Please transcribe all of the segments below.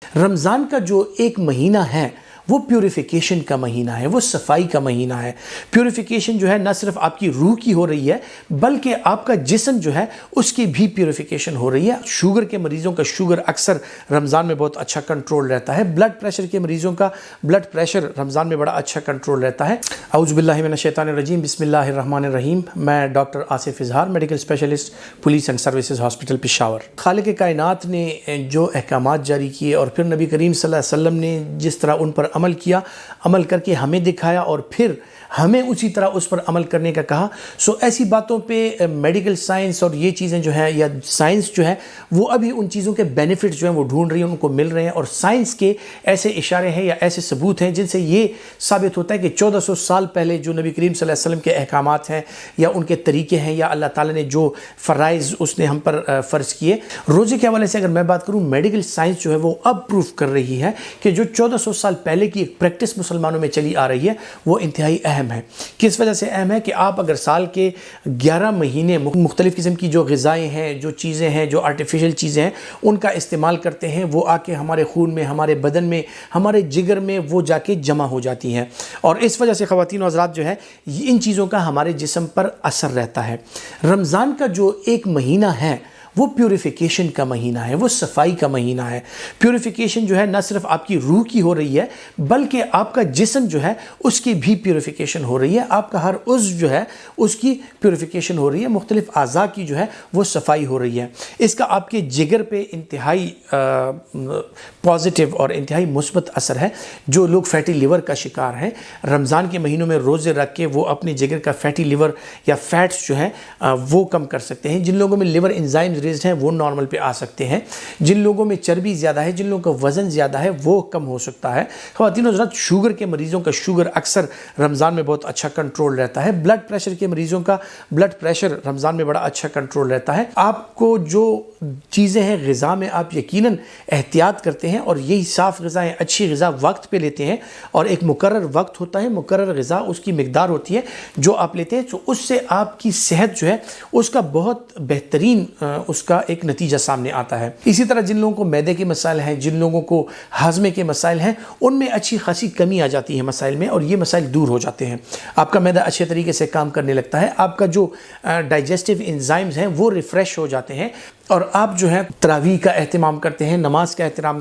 رمضان کا جو ایک مہینہ ہے وہ پیوریفیکیشن کا مہینہ ہے، وہ صفائی کا مہینہ ہے۔ پیوریفیکیشن جو ہے نہ صرف آپ کی روح کی ہو رہی ہے بلکہ آپ کا جسم جو ہے اس کی بھی پیوریفیکیشن ہو رہی ہے۔ شوگر کے مریضوں کا شوگر اکثر رمضان میں بہت اچھا کنٹرول رہتا ہے۔ بلڈ پریشر کے مریضوں کا بلڈ پریشر رمضان میں بڑا اچھا کنٹرول رہتا ہے۔ اعوذ باللہ من الشیطان الرجیم، بسم اللہ الرحمن الرحیم۔ میں ڈاکٹر آصف اظہار، medical specialist, police and services hospital Peshawar. خالق کائنات نے جو احکامات جاری کیے اور پھر نبی کریم صلی اللہ علیہ وسلم نے جس طرح ان پر عمل کیا، عمل کر کے ہمیں دکھایا اور پھر ہمیں اسی طرح اس پر عمل کرنے کا کہا، ایسی باتوں پہ میڈیکل سائنس اور یہ چیزیں جو ہیں یا سائنس جو ہے وہ ابھی ان چیزوں کے بینیفٹس جو ہیں وہ ڈھونڈ رہی ہیں، ان کو مل رہے ہیں، اور سائنس کے ایسے اشارے ہیں یا ایسے ثبوت ہیں جن سے یہ ثابت ہوتا ہے کہ 1400 سال پہلے جو نبی کریم صلی اللہ علیہ وسلم کے احکامات ہیں یا ان کے طریقے ہیں یا اللہ تعالیٰ نے جو فرائض اس نے ہم پر فرض کیے، روزے کے حوالے سے اگر میں بات کروں، میڈیکل سائنس جو ہے وہ اب پروف کر رہی ہے کہ جو 1400 سال پہلے کی ایک پریکٹس مسلمانوں میں چلی آ رہی ہے وہ انتہائی اہم ہے۔ کس وجہ سے اہم ہے کہ آپ اگر سال کے 11 مہینے مختلف قسم کی جو غذائیں ہیں، جو چیزیں ہیں، جو آرٹیفیشل چیزیں ہیں، ان کا استعمال کرتے ہیں، وہ آ کے ہمارے خون میں، ہمارے بدن میں، ہمارے جگر میں وہ جا کے جمع ہو جاتی ہیں، اور اس وجہ سے خواتین و حضرات جو ہے ان چیزوں کا ہمارے جسم پر اثر رہتا ہے۔ رمضان کا جو ایک مہینہ ہے وہ پیوریفیکیشن کا مہینہ ہے، وہ صفائی کا مہینہ ہے۔ پیوریفیکیشن جو ہے نہ صرف آپ کی روح کی ہو رہی ہے بلکہ آپ کا جسم جو ہے اس کی بھی پیوریفیکیشن ہو رہی ہے، آپ کا ہر عضو جو ہے اس کی پیوریفیکیشن ہو رہی ہے، مختلف اعضاء کی جو ہے وہ صفائی ہو رہی ہے۔ اس کا آپ کے جگر پہ انتہائی پازیٹیو اور انتہائی مثبت اثر ہے۔ جو لوگ فیٹی لیور کا شکار ہیں، رمضان کے مہینوں میں روزے رکھ کے وہ اپنے جگر کا فیٹی لیور یا فیٹس جو ہے وہ کم کر سکتے ہیں۔ جن لوگوں میں لیور انزائم ہیں وہ نارمل پہ آ سکتے ہیں۔ جن لوگوں میں چربی زیادہ ہے، جن لوگوں کا وزن زیادہ ہے، وہ کم ہو سکتا ہے۔ خواتین و حضرات، شوگر کے مریضوں کا شوگر اکثر رمضان میں بہت اچھا کنٹرول رہتا ہے۔ بلڈ پریشر کے مریضوں کا بلڈ پریشر رمضان میں بڑا اچھا کنٹرول رہتا ہے۔ آپ کو جو چیزیں ہیں غذا میں آپ یقیناً احتیاط کرتے ہیں اور یہی صاف غذائیں، اچھی غذا وقت پہ لیتے ہیں، اور ایک مقرر وقت ہوتا ہے، مقرر غذا اس کی مقدار ہوتی ہے جو آپ لیتے ہیں، تو اس سے آپ کی صحت جو ہے اس کا بہت بہترین اس کا ایک نتیجہ سامنے آتا ہے۔ اسی طرح جن لوگوں کو معدے کے مسائل ہیں، جن لوگوں کو ہاضمے کے مسائل ہیں، ان میں اچھی خاصی کمی آ جاتی ہے مسائل میں، اور یہ مسائل دور ہو جاتے ہیں۔ آپ کا معدہ اچھے طریقے سے کام کرنے لگتا ہے، آپ کا جو ڈائجسٹیو انزائمز ہیں وہ ریفریش ہو جاتے ہیں، اور آپ جو ہے تراویح کا اہتمام کرتے ہیں، نماز کا اہتمام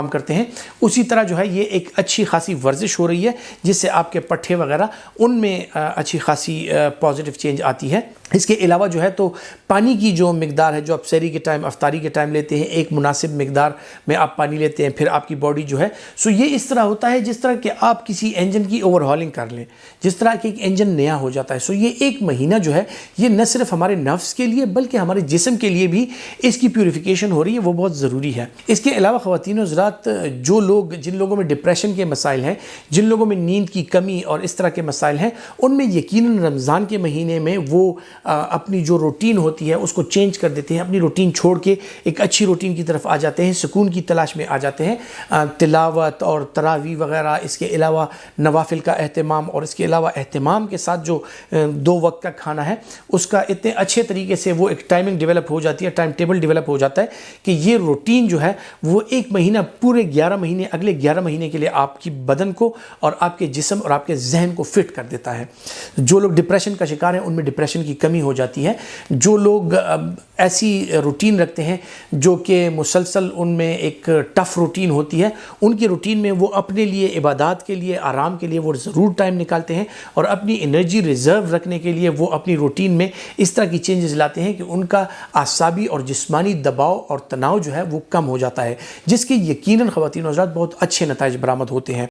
کرتے ہیں۔ اسی طرح جو ہے یہ ایک اچھی خاصی ورزش ہو رہی ہے جس سے آپ کے پٹھے وغیرہ ان میں اچھی خاصی پازیٹیو چینج آتی ہے۔ اس کے علاوہ جو ہے تو پانی کی جو مقدار ہے، جو آپ سحری کے ٹائم، افطاری کے ٹائم لیتے ہیں، ایک مناسب مقدار میں آپ پانی لیتے ہیں، پھر آپ کی باڈی جو ہے یہ اس طرح ہوتا ہے جس طرح کہ آپ کسی انجن کی اوور ہالنگ کر لیں، جس طرح کہ ایک انجن نیا ہو جاتا ہے۔ یہ ایک مہینہ جو ہے یہ نہ صرف ہمارے نفس کے لیے بلکہ ہمارے جسم کے لیے بھی اس کی پیوریفیکیشن ہو رہی ہے، وہ بہت ضروری ہے۔ اس کے علاوہ خواتین و حضرات، جن لوگوں میں ڈپریشن کے مسائل ہیں، جن لوگوں میں نیند کی کمی اور اس طرح کے مسائل ہیں، ان میں یقیناً رمضان کے مہینے میں وہ اپنی جو روٹین ہوتی ہے اس کو چینج کر دیتے ہیں، اپنی روٹین چھوڑ کے ایک اچھی روٹین کی طرف آ جاتے ہیں، سکون کی تلاش میں آ جاتے ہیں۔ تلاوت اور تراویح وغیرہ، اس کے علاوہ نوافل کا اہتمام، اور اس کے علاوہ اہتمام کے ساتھ جو 2 وقت کا کھانا ہے اس کا اتنے اچھے طریقے سے وہ ایک ٹائمنگ ڈیولپ ہو جاتی ہے، ٹائم ٹیبل ڈیولپ ہو جاتا ہے کہ یہ روٹین جو ہے وہ ایک مہینہ، پورے 11 مہینے، اگلے 11 مہینے کے لیے آپ کی بدن کو اور آپ کے جسم اور آپ کے ذہن کو فٹ کر دیتا ہے۔ جو لوگ ڈپریشن کا شکار ہیں ان میں ڈپریشن کی کمی ہو جاتی ہے۔ جو لوگ ایسی روٹین رکھتے ہیں جو کہ مسلسل ان میں ایک ٹف روٹین ہوتی ہے، ان کی روٹین میں وہ اپنے لیے، عبادات کے لیے، آرام کے لیے وہ ضرور ٹائم نکالتے ہیں، اور اپنی انرجی ریزرو رکھنے کے لیے وہ اپنی روٹین میں اس طرح کی چینجز لاتے ہیں کہ ان کا اعصابی اور جسمانی دباؤ اور تناؤ جو ہے وہ کم ہو جاتا ہے، جس کے یقیناً خواتین و حضرات بہت اچھے نتائج برآمد ہوتے ہیں۔